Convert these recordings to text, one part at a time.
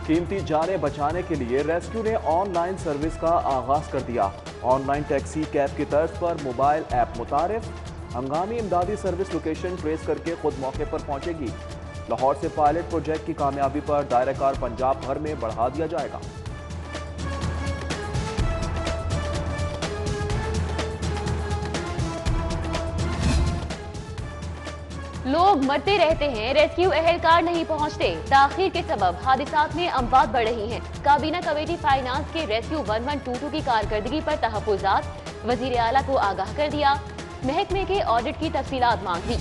कीमती जानें बचाने के लिए रेस्क्यू ने ऑनलाइन सर्विस का आगाज कर दिया। ऑनलाइन टैक्सी कैब की तर्ज पर मोबाइल ऐप मुतारिफ। हंगामी इमदादी सर्विस लोकेशन ट्रेस करके खुद मौके पर पहुंचेगी। लाहौर से पायलट प्रोजेक्ट की कामयाबी पर दायरा कार पंजाब भर में बढ़ा दिया जाएगा। लोग मरते रहते हैं, रेस्क्यू एहलकार नहीं पहुंचते। ताखीर के सबब हादिसात में अमवात बढ़ रही हैं। काबीना कमेटी फाइनेंस के रेस्क्यू 1122 की कारकर्दगी पर तहफ्फुजात, वजीर आला को आगाह कर दिया। महकमे के ऑडिट की तफसीलात मांग ली।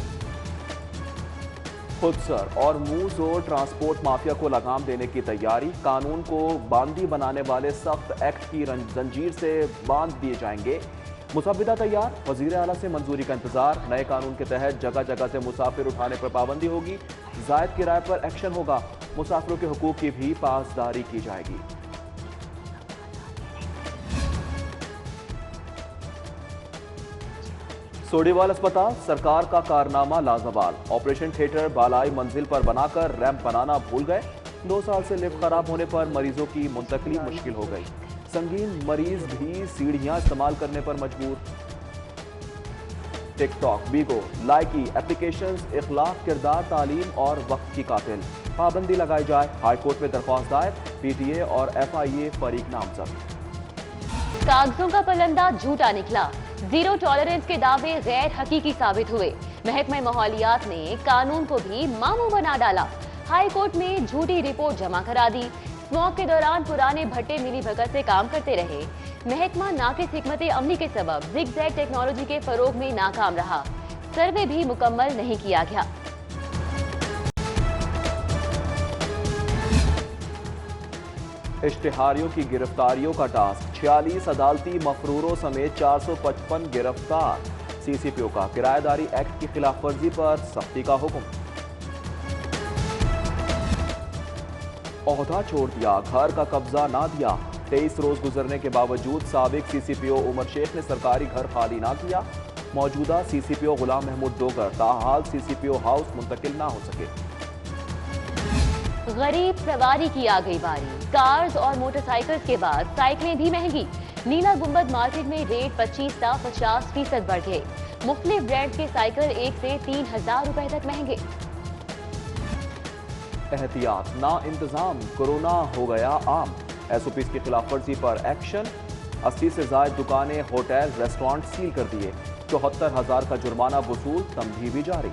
खुदसर और मुंह जोर ट्रांसपोर्ट माफिया को लगाम देने की तैयारी। कानून को बांदी बनाने वाले सख्त एक्ट की जंजीर से बांध दिए जाएंगे। मुसविदा तैयार, वजीर आला से मंजूरी का इंतजार। नए कानून के तहत जगह जगह से मुसाफिर उठाने पर पाबंदी होगी। जायद किराए पर एक्शन होगा। मुसाफिरों के हुकूक की भी पासदारी की जाएगी। सोडीवाल अस्पताल, सरकार का कारनामा लाजवाल। ऑपरेशन थिएटर बालाई मंजिल पर बनाकर रैंप बनाना भूल गए। 2 साल से लिफ्ट खराब होने पर मरीजों की मुंतकली मुश्किल हो गई। संगीन मरीज भी सीढ़ियां इस्तेमाल करने पर मजबूर। टिकटॉक, बीगो, लाइकी एप्लीकेशंस इखलाक, किरदार, तालीम और वक्त की कातिल। पाबंदी लगाई जाए। हाईकोर्ट में दरख्वास्त दायर। पीटीए और एफआईए फरीक नामजद। कागजों का पलंदा झूठा निकला। जीरो टॉलरेंस के दावे गैर हकीकी साबित हुए। महकमा माहौलियात ने कानून को भी मामू बना डाला। हाई कोर्ट में झूठी रिपोर्ट जमा करा दी। स्मॉग के दौरान पुराने भट्टे मिली भगत से काम करते रहे। महकमा नाकिस हिकमत अमली के सबब जिगजैग टेक्नोलॉजी के फरोग में नाकाम रहा। सर्वे भी मुकम्मल नहीं किया गया। इश्तिहारियों की गिरफ्तारियों का टास्क। 46 अदालती मफरूरों समेत 455 गिरफ्तार। सीसीपीओ का किराएदारी एक्ट की खिलाफ वर्जी पर सख्ती का हुक्म। ओहदा छोड़ दिया, घर का कब्जा ना दिया। 23 रोज गुजरने के बावजूद साबिक सीसीपीओ उमर शेख ने सरकारी घर खाली ना किया। मौजूदा सीसीपीओ गुलाम महमूद डोगर ताहाल सीसीपीओ हाउस मुंतकिल ना हो सके। गरीब सवारी की आ गई बारी। कार्स और मोटरसाइकिल्स के बाद साइकिलें भी महंगी। नीला गुंबद मार्केट में रेट 25 से 50% बढ़ गए। मुख्तलिफ ब्रांड के साइकिल 1 से 3,000 रुपए तक महंगे। एहतियात, ना इंतजाम, कोरोना हो गया आम। एसओपीज की खिलाफ वर्जी पर एक्शन। 80 से ज्यादा दुकानें, होटल, रेस्टोरेंट सील कर दिए। 74,000 का जुर्माना वसूल, तंबीह भी जारी।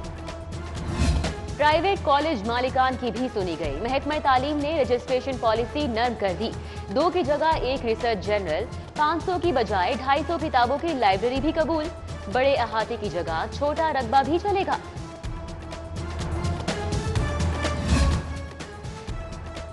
प्राइवेट कॉलेज मालिकान की भी सुनी गई। महकमा तालीम ने रजिस्ट्रेशन पॉलिसी नर्म कर दी। 2 की जगह 1 रिसर्च जनरल, 500 की बजाय 250 किताबों की लाइब्रेरी भी कबूल। बड़े अहाते की जगह छोटा रकबा भी चलेगा।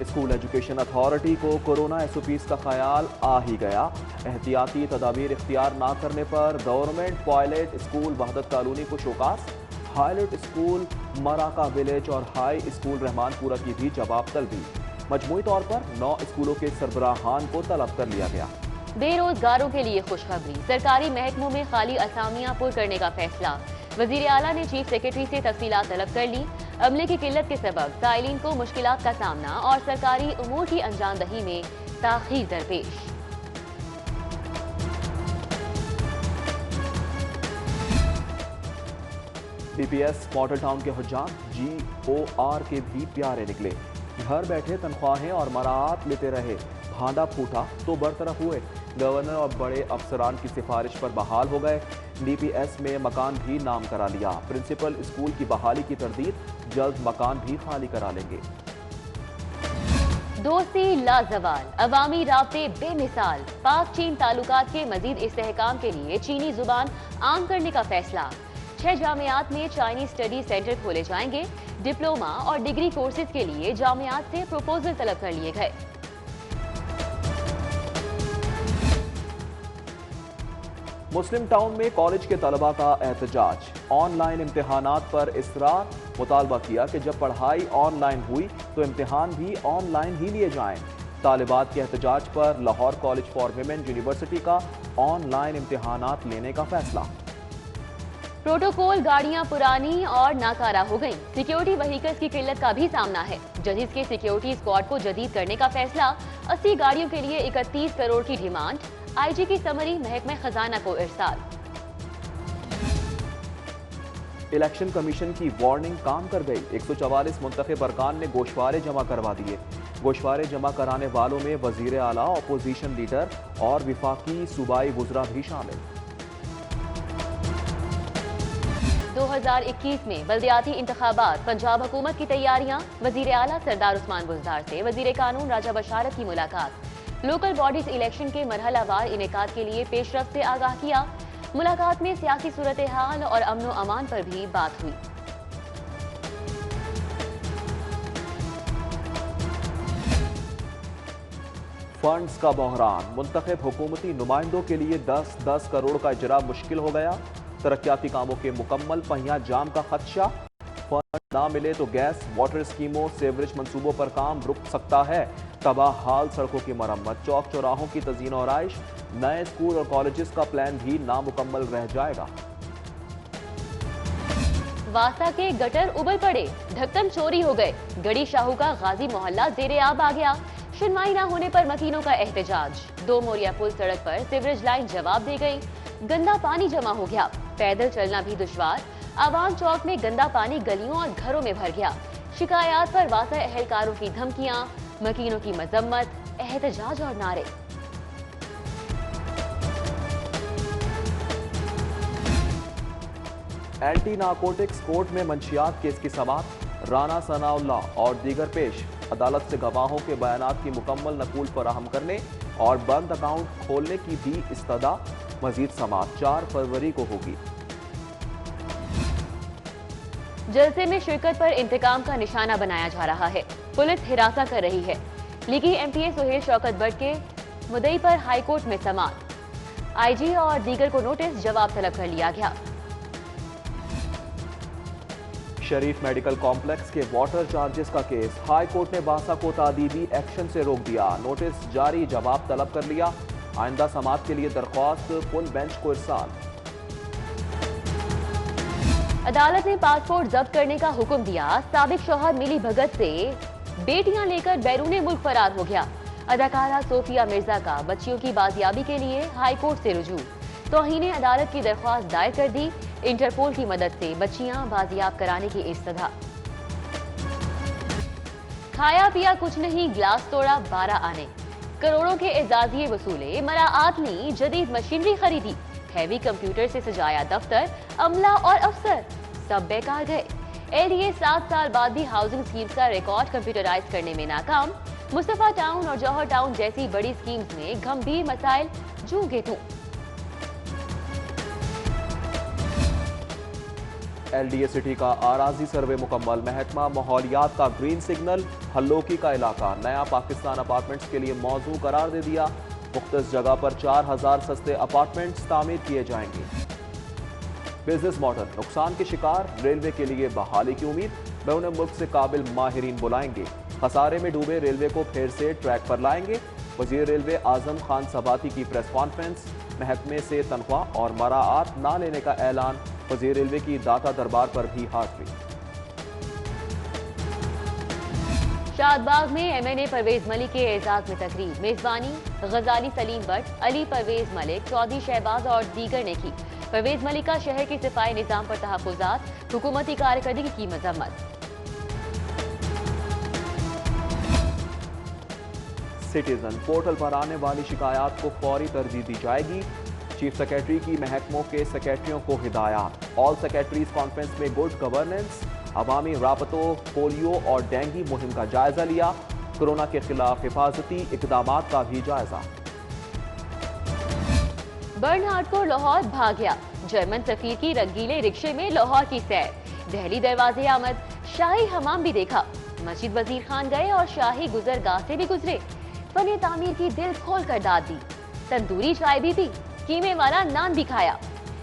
स्कूल एजुकेशन अथॉरिटी को कोरोना एसओपीज का ख्याल आ ही गया। एहतियाती तदाबीर इख्तियार ना करने पर गवर्नमेंट पायलट स्कूल वहदत कॉलोनी को शोकास। पायलट स्कूल मराका विलेज और हाई स्कूल रहमानपुरा की भी जवाब तलबी। मजमूई तौर पर 9 स्कूलों के सरबराहान को तलब कर लिया गया। बेरोजगारों के लिए खुशखबरी। सरकारी महकमों में खाली असामियां पुर करने का फैसला। वजीर आला ने चीफ सेक्रेटरी से तफसीलात तलब कर ली। अमले की किल्लत के सबब साइलिन को मुश्किलात का सामना और सरकारी उमूर की अंजामदही में ताखीर दरपेश। पीपीएस मॉडल टाउन के हुज्जाम GOR के भी प्यारे निकले। घर बैठे तनख्वाहें और मराहत लेते रहे। भांडा फूटा तो बरतरफ हुए। गवर्नर और बड़े अफसरान की सिफारिश पर बहाल हो गए। DPS में मकान भी नाम करा लिया। प्रिंसिपल स्कूल की बहाली की तरदीद, जल्द मकान भी खाली करा लेंगे। दोस्ती लाजवाल, अवामी राब्ते बेमिसाल। पाक चीन ताल्लुकात के मजीद इस्तेहकाम के लिए चीनी जुबान आम करने का फैसला। 6 जामियात में चाइनीज स्टडी सेंटर खोले जाएंगे। डिप्लोमा और डिग्री कोर्सेज के लिए जामियात से प्रपोजल तलब कर लिए गए। मुस्लिम टाउन में कॉलेज के तलबा का एहतजाज। ऑनलाइन इम्तिहानात पर इसरार। मुतालबा किया कि जब पढ़ाई ऑनलाइन हुई तो इम्तिहान भी ऑनलाइन ही लिए जाएं। तालिबात के एहतजाज पर Lahore college for women university का ऑनलाइन इम्तिहानात लेने का फैसला। प्रोटोकॉल गाड़ियां पुरानी और नाकारा हो गईं। सिक्योरिटी व्हीकल्स की किल्लत का भी सामना है। जजेस के सिक्योरिटी स्क्वाड को जदीद करने का फैसला। 80 गाड़ियों के लिए 31 करोड़ की डिमांड। आईजी की समरी महकमे खजाना को इरसाल। इलेक्शन कमीशन की वार्निंग काम कर गई। 144 मुंतखब अरकान ने गोशवारे जमा करवा दिए। गोशवारे जमा कराने वालों में वजीर आला, अपोजिशन लीडर और विफाकी सूबाई वुज़रा भी शामिल। 2021 में बल्दियाती इंतखाबात, पंजाब हुकूमत की तैयारियां। वजीर आला सरदार उस्मान बुज़दार से वजीर कानून राजा बशारत की मुलाकात। लोकल बॉडीज इलेक्शन के मरहलावार इनेकाद के लिए पेशरफ्त से आगाह किया। मुलाकात में सियासी सूरत हाल और अमन व अमान पर भी बात हुई। फंड्स का बहरान, मुंतखब हुकूमती नुमाइंदों के लिए 10-10 करोड़ का इजरा मुश्किल हो गया। तरक्याती कामों के मुकम्मल पहिया जाम का खदशा। फंड ना मिले तो गैस, वाटर स्कीमों, सेवरेज मंसूबों पर काम रुक सकता है। तबाह हाल सड़कों की मरम्मत, चौक चौराहों की तज़ीन और आइश, नए स्कूल और कॉलेजेस का प्लान भी नामुकम्मल रह जाएगा। वासा के गटर उबल पड़े, ढक्कन चोरी हो गए। गड़ी शाहू का गाजी मोहल्ला जेरे आब आ गया। सुनवाई न होने पर मकीनों का एहतजाज। 2 मोरिया पुल सड़क पर सीवरेज लाइन जवाब दे गई। गंदा पानी जमा हो गया, पैदल चलना भी दुश्वार। आवाम चौक में गंदा पानी गलियों और घरों में भर गया। शिकायत पर वासा अहलकारों की धमकियां, मकीनों की मजम्मत, एहतजाज और नारे। एंटी नारकोटिक्स कोर्ट में मंशियात केस की समाअत। राना सनाउल्लाह और दीगर पेश। अदालत से गवाहों के बयानात की मुकम्मल नकूल फराहम करने और बंद अकाउंट खोलने की भी इस्तदा। मजीद समाअत 4 फरवरी को होगी। जलसे में शिरकत पर इंतकाम का निशाना बनाया जा रहा है। पुलिस हिरासा कर रही है। लीगी एमपीए सुहेल शौकत बट के मुद्दई पर हाईकोर्ट में समाअत। आईजी और दीगर को नोटिस, जवाब तलब कर लिया गया। शरीफ मेडिकल कॉम्प्लेक्स के वाटर चार्जेस का केस। हाई कोर्ट ने बासा को तादीबी एक्शन से रोक दिया। नोटिस जारी, जवाब तलब कर लिया। आइंदा समाअत के लिए दरख्वास्त फुल बेंच को इरसाल। अदालत ने पासपोर्ट जब्त करने का हुक्म दिया। साबिक शौहर मिली भगत से बेटियां लेकर बैरूने मुल्क फरार हो गया। अदाकारा सोफिया मिर्जा का बच्चियों की बाजियाबी के लिए हाई कोर्ट से रुजू। तौहीन अदालत की दरख्वास्त दायर कर दी। इंटरपोल की मदद से बच्चियां बाजियाब कराने की इस्तदा। खाया पिया कुछ नहीं, ग्लास तोड़ा 12 आने। करोड़ों के एजाजिये वसूले। मराआत ने जदीद मशीनरी खरीदी। हैवी कंप्यूटर से सजाया दफ्तर। अमला और अफसर सब बेकार गए। एलडीए 7 साल बाद भी हाउसिंग स्कीम्स का रिकॉर्ड कंप्यूटराइज करने में नाकाम। मुस्तफा टाउन और जौहर टाउन जैसी बड़ी स्कीम्स में गंभीर मसाइल जूं के तू। एलडीए सिटी का आराजी सर्वे मुकम्मल। महकमा माहौलियात का ग्रीन सिग्नल। हल्लोकी का इलाका नया पाकिस्तान अपार्टमेंट्स के लिए मौजू करार दे दिया। मुख्तलिफ जगह पर 4000 सस्ते अपार्टमेंट्स तामीर किए जाएंगे। बिजनेस मॉडल नुकसान के शिकार। रेलवे के लिए बहाली की उम्मीद। बैरून मुल्क से काबिल माहिरीन बुलाएंगे। खसारे में डूबे रेलवे को फिर से ट्रैक पर लाएंगे। वजीर रेलवे आजम खान सबाती की प्रेस कॉन्फ्रेंस। महकमे से तनख्वाह और मराआत ना लेने का ऐलान। वजीर रेलवे की दाता दरबार पर भी हाजिरी। शादबाग में एमएनए परवेज मलिक के एजाज में तकरीब। मेजबानी गजाली सलीम बट, अली परवेज मलिक, चौधरी शहबाज और दीगर ने की। परवेज मलिक का शहर के सिफाई निजाम पर तहफ़्फ़ुज़ात। हुकूमती कारकर्दगी की मजम्मत। सिटीजन पोर्टल पर आने वाली शिकायत को फौरी तरजीह दी जाएगी। चीफ सेक्रेटरी की महकमों के सेक्रेटरियों को हिदायत। ऑल सेक्रेटरीज कॉन्फ्रेंस में गुड गवर्नेंस। अवामी राबतों, पोलियो और डेंगू मुहिम का जायजा लिया। कोरोना के खिलाफ हिफाजती इकदामात का भी जायजा। बर्नहार्ड को लाहौर भाग गया। जर्मन सफीर की रंगीले रिक्शे में लाहौर की सैर। दहली दरवाजे आमद। शाही हमाम भी देखा। मस्जिद वजीर खान गए और शाही गुजरगाह से भी गुजरे। फने तामीर की दिल खोल कर दाद दी। तंदूरी चाय भी पी। कीमे वाला नान भी खाया।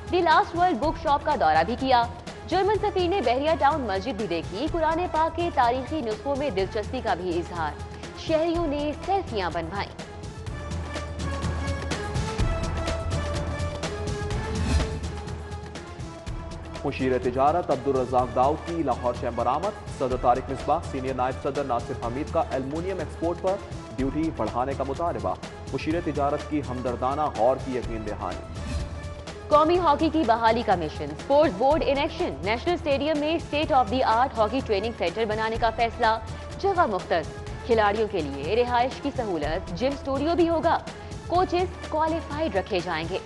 दी लास्ट वर्ल्ड बुक शॉप का दौरा भी किया। जर्मन सफीर ने बहरिया टाउन मस्जिद भी देखी। कुरान पाक के तारीखी नुस्खों में दिलचस्पी का भी इजहार। शहरियों ने सेल्फियां बनवाई। मुशीर तिजारत अब्दुल रज़ाक दाऊद की लाहौर चैम्बर आमद। सदर तारिक मिसबाह सीनियर नायब सदर नासिर हमीद का एल्युमिनियम एक्सपोर्ट पर ड्यूटी बढ़ाने का मुतालबा। मुशीर तिजारत की हमदर्दाना गौर की यकीन दहानी। कौमी हॉकी की बहाली का mission, sports board in action. National stadium में state of the art hockey training centre बनाने का फैसला। जगह मुख्तस, खिलाड़ियों के लिए रिहाइश की सहूलत, जिम स्टूडियो भी होगा। कोचेस क्वालिफाइड रखे जाएंगे।